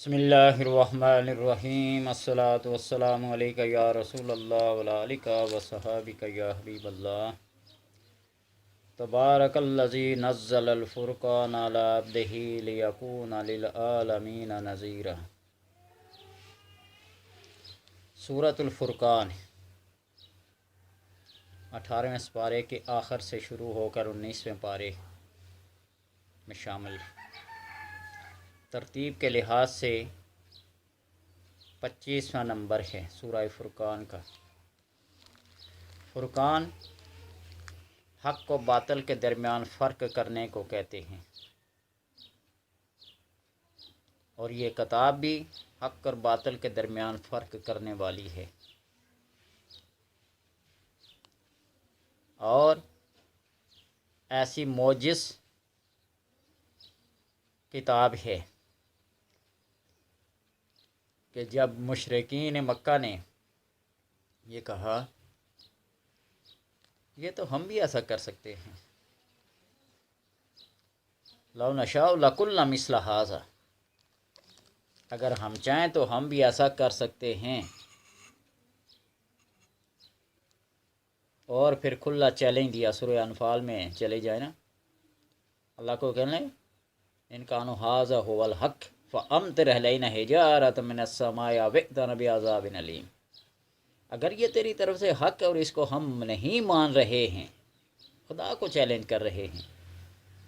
بسم اللہ الرحمن الرحیم الصلاۃ والسلام علیکہ یا رسول اللہ وعلی آلک وصحابک یا حبیب اللہ تبارک الذی نزل الفرقان علی عبدہ لیکون للعالمین نذیرا۔ سورۃ الفرقان 18ویں پارے کے آخر سے شروع ہو کر 19ویں پارے میں شامل، ترتیب کے لحاظ سے 25واں نمبر ہے سورہ فرقان کا۔ فرقان حق و باطل کے درمیان فرق کرنے کو کہتے ہیں، اور یہ کتاب بھی حق اور باطل کے درمیان فرق کرنے والی ہے، اور ایسی موجز کتاب ہے کہ جب مشرکین مکہ نے یہ کہا یہ تو ہم بھی ایسا کر سکتے ہیں، لو نشاء لقلنا مثل ھذا، اگر ہم چاہیں تو ہم بھی ایسا کر سکتے ہیں، اور پھر کھلا چیلنج دیا۔ سورہ انفال میں چلے جائیں نا، اللہ کو کہنے ان کانوا ھذا ھو الحق فامطر علینا حجارۃ من السماء او ائتنا بعذاب الیم، اگر یہ تیری طرف سے حق ہے اور اس کو ہم نہیں مان رہے ہیں، خدا کو چیلنج کر رہے ہیں،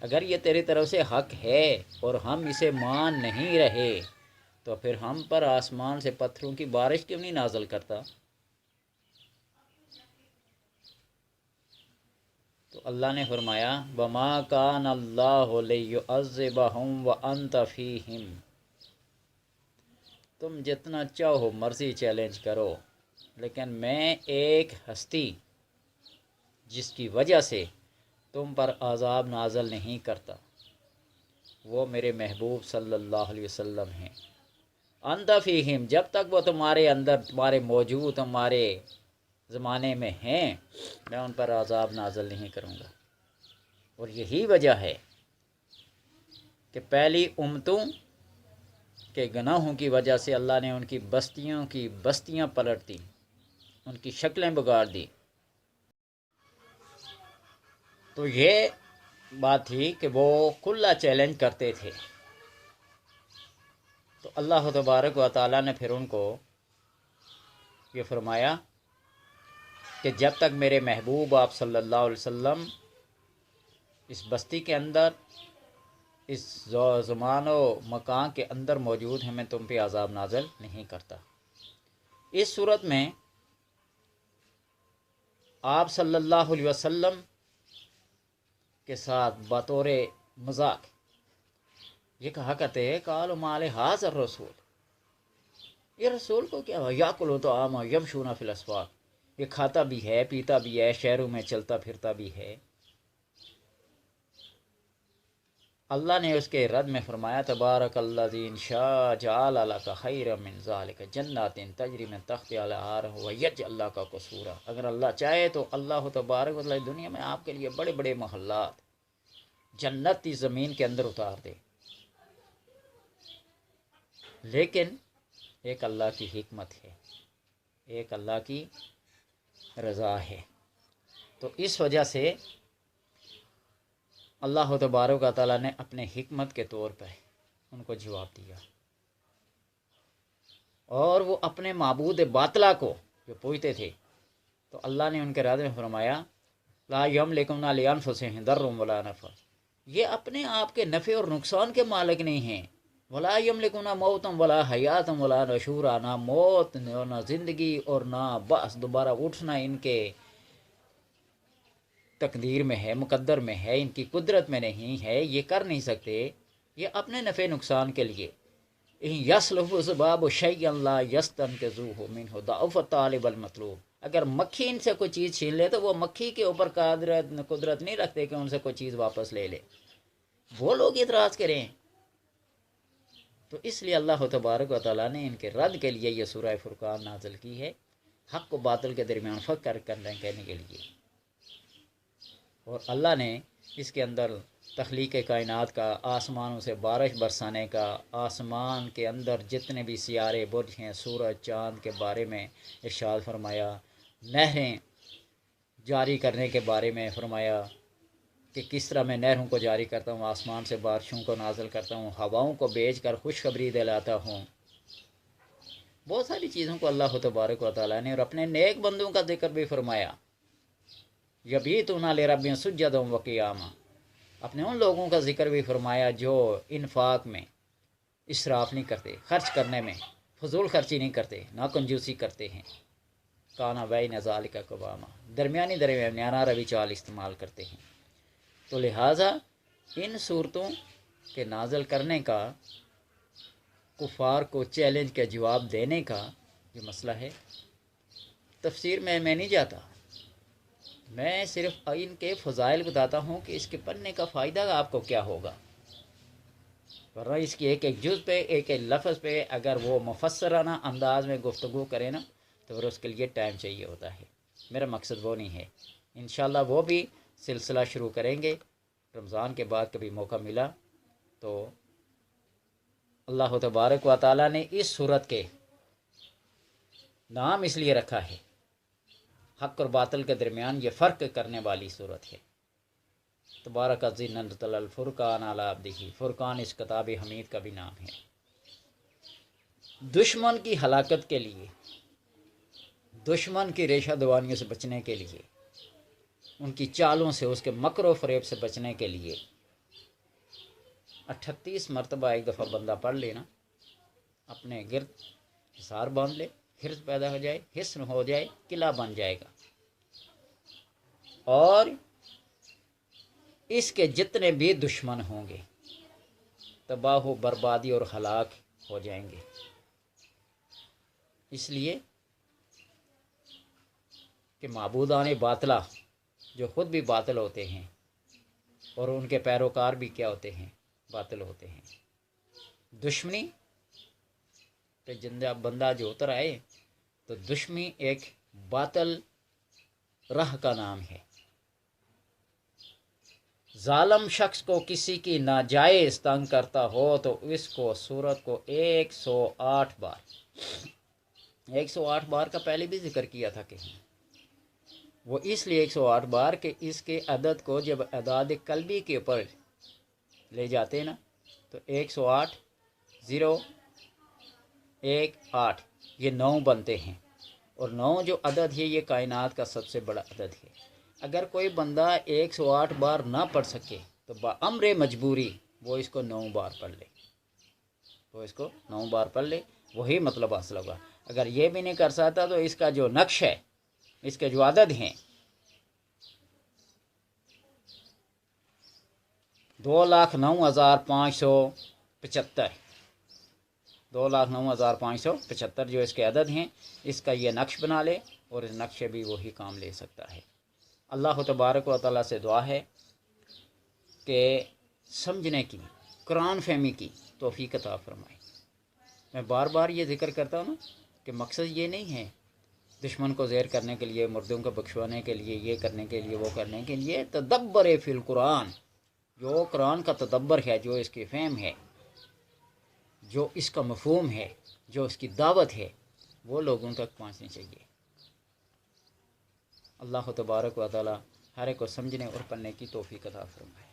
اگر یہ تیری طرف سے حق ہے اور ہم اسے مان نہیں رہے تو پھر ہم پر آسمان سے پتھروں کی بارش کیوں نہیں نازل کرتا؟ تو اللہ نے فرمایا وما کان اللہ لیعذبہم وانت فیہم، تم جتنا چاہو مرضی چیلنج کرو، لیکن میں ایک ہستی جس کی وجہ سے تم پر عذاب نازل نہیں کرتا، وہ میرے محبوب صلی اللہ علیہ وسلم ہیں۔ انت فیہم، جب تک وہ تمہارے اندر، تمہارے موجود، تمہارے زمانے میں ہیں، میں ان پر عذاب نازل نہیں کروں گا۔ اور یہی وجہ ہے کہ پہلی امتوں کے گناہوں کی وجہ سے اللہ نے ان کی بستیاں پلٹ دی، ان کی شکلیں بگاڑ دی۔ تو یہ بات تھی کہ وہ کھلا چیلنج کرتے تھے، تو اللہ تبارک و تعالیٰ نے پھر ان کو یہ فرمایا کہ جب تک میرے محبوب آپ صلی اللہ علیہ وسلم اس بستی کے اندر، اس زمان و مکان کے اندر موجود ہیں، میں تم پہ عذاب نازل نہیں کرتا۔ اس صورت میں آپ صلی اللہ علیہ وسلم کے ساتھ بطور مذاق یہ کہا کرتے ہیں قالوا ما لهذا الرسول، یہ رسول کو کیا ہوا، یاکل طعام یمشون فی الاسواق، یہ کھاتا بھی ہے، پیتا بھی ہے، شہروں میں چلتا پھرتا بھی ہے۔ اللہ نے اس کے رد میں فرمایا تبارک الذی ان شاء جعل لک خیرا من ذلک جنات تجری من تحتها الانہار ویجعل لک قصورا، اگر اللہ چاہے تو اللہ تبارک و تعالی دنیا میں آپ کے لیے بڑے بڑے محلات، جنتی زمین کے اندر اتار دے، لیکن ایک اللہ کی حکمت ہے، ایک اللہ کی رضا ہے۔ تو اس وجہ سے اللہ تبارک و تعالیٰ نے اپنے حکمت کے طور پر ان کو جواب دیا، اور وہ اپنے معبود باطلہ کو جو پوجتے تھے، تو اللہ نے ان کے رد میں فرمایا لا یملکون لانفسہم ضرا ولا نفع، یہ اپنے آپ کے نفع اور نقصان کے مالک نہیں ہیں، ولا یملکون موتا ولا حیاتا ولا نشورا، نہ موت نہ زندگی اور نہ بس دوبارہ اٹھنا ان کے تقدیر میں ہے، مقدر میں ہے، ان کی قدرت میں نہیں ہے، یہ کر نہیں سکتے، یہ اپنے نفع نقصان کے لیے۔ یسلب الذباب شیئا لا یستنقذوہ منہ ضعف الطالب المطلوب، اگر مکھی ان سے کوئی چیز چھین لے تو وہ مکھی کے اوپر قدرت نہیں رکھتے کہ ان سے کوئی چیز واپس لے لے، وہ لوگ اعتراض کریں۔ تو اس لیے اللہ تبارک و تعالیٰ نے ان کے رد کے لیے یہ سورہ فرقان نازل کی ہے، حق و باطل کے درمیان فرق کہنے کے لیے، اور اللہ نے اس کے اندر تخلیق کائنات کا، آسمانوں سے بارش برسانے کا، آسمان کے اندر جتنے بھی سیارے برج ہیں، سورج چاند کے بارے میں ارشاد فرمایا، نہریں جاری کرنے کے بارے میں فرمایا کہ کس طرح میں نہروں کو جاری کرتا ہوں، آسمان سے بارشوں کو نازل کرتا ہوں، ہواؤں کو بھیج کر خوشخبری دلاتا ہوں۔ بہت ساری چیزوں کو اللہ تبارک و تعالیٰ نے اور اپنے نیک بندوں کا ذکر بھی فرمایا، یبیتون لربہم سجدا و قیاما، اپنے ان لوگوں کا ذکر بھی فرمایا جو انفاق میں اسراف نہیں کرتے، خرچ کرنے میں فضول خرچی نہیں کرتے، نہ کنجوسی کرتے ہیں، کانا بین ذالک قواما، درمیانہ روی چال استعمال کرتے ہیں۔ تو لہٰذا ان صورتوں کے نازل کرنے کا، کفار کو چیلنج کا جواب دینے کا یہ مسئلہ ہے۔ تفسیر میں نہیں جاتا، میں صرف ان کے فضائل بتاتا ہوں کہ اس کے پڑھنے کا فائدہ آپ کو کیا ہوگا، ورنہ اس کی ایک ایک جز پہ، ایک ایک لفظ پہ اگر وہ مفسرانہ انداز میں گفتگو کرے نا تو پھر اس کے لیے ٹائم چاہیے ہوتا ہے۔ میرا مقصد وہ نہیں ہے۔ انشاءاللہ وہ بھی سلسلہ شروع کریں گے رمضان کے بعد، کبھی موقع ملا تو۔ اللہ تبارک و تعالیٰ نے اس صورت کے نام اس لیے رکھا ہے، حق اور باطل کے درمیان یہ فرق کرنے والی صورت ہے۔ تبارک الذی نزل الفرقان علی عبدہ، فرقان اس کتاب حمید کا بھی نام ہے۔ دشمن کی ہلاکت کے لیے، دشمن کی ریشہ دوانیوں سے بچنے کے لیے، ان کی چالوں سے، اس کے مکر و فریب سے بچنے کے لیے 38 مرتبہ ایک دفعہ بندہ پڑھ لینا، اپنے گرد حصار باندھ لے، حرص پیدا ہو جائے، حصن ہو جائے، قلعہ بن جائے گا، اور اس کے جتنے بھی دشمن ہوں گے تباہ و بربادی اور ہلاک ہو جائیں گے۔ اس لیے کہ معبودان باطلہ جو خود بھی باطل ہوتے ہیں اور ان کے پیروکار بھی کیا ہوتے ہیں، باطل ہوتے ہیں۔ دشمنی پہ بندہ جو اتر آئے تو دشمنی ایک باطل راہ کا نام ہے۔ ظالم شخص کو کسی کی ناجائز تنگ کرتا ہو تو اس کو سورت کو 108 بار کا پہلے بھی ذکر کیا تھا کہیں، وہ اس لیے 108 بار کہ اس کے عدد کو جب اعداد قلبی کے اوپر لے جاتے ہیں نا تو 108 0 1 8 یہ 9 بنتے ہیں، اور 9 جو عدد ہے یہ کائنات کا سب سے بڑا عدد ہے۔ اگر کوئی بندہ 108 بار نہ پڑھ سکے تو بامر مجبوری وہ اس کو 9 بار پڑھ لے، وہی مطلب حاصل ہوگا۔ اگر یہ بھی نہیں کر سکتا تو اس کا جو نقش ہے، اس کے جو عدد ہیں 2,09,575، 2,09,575 جو اس کے عدد ہیں، اس کا یہ نقش بنا لے اور اس نقش بھی وہی کام لے سکتا ہے۔ اللہ تبارک و تعالیٰ سے دعا ہے کہ سمجھنے کی، قرآن فہمی کی توفیق عطا فرمائے۔ میں بار بار یہ ذکر کرتا ہوں کہ مقصد یہ نہیں ہے دشمن کو زیر کرنے کے لیے، مردوں کو بخشوانے کے لیے، یہ کرنے کے لیے، وہ کرنے کے لیے۔ تدبر فی القرآن، جو قرآن کا تدبر ہے، جو اس کی فہم ہے، جو اس کا مفہوم ہے، جو اس کی دعوت ہے، وہ لوگوں تک پہنچنی چاہیے۔ اللہ تبارک و تعالی ہر ایک کو سمجھنے اور پڑھنے کی توفیق عطا فرمائے۔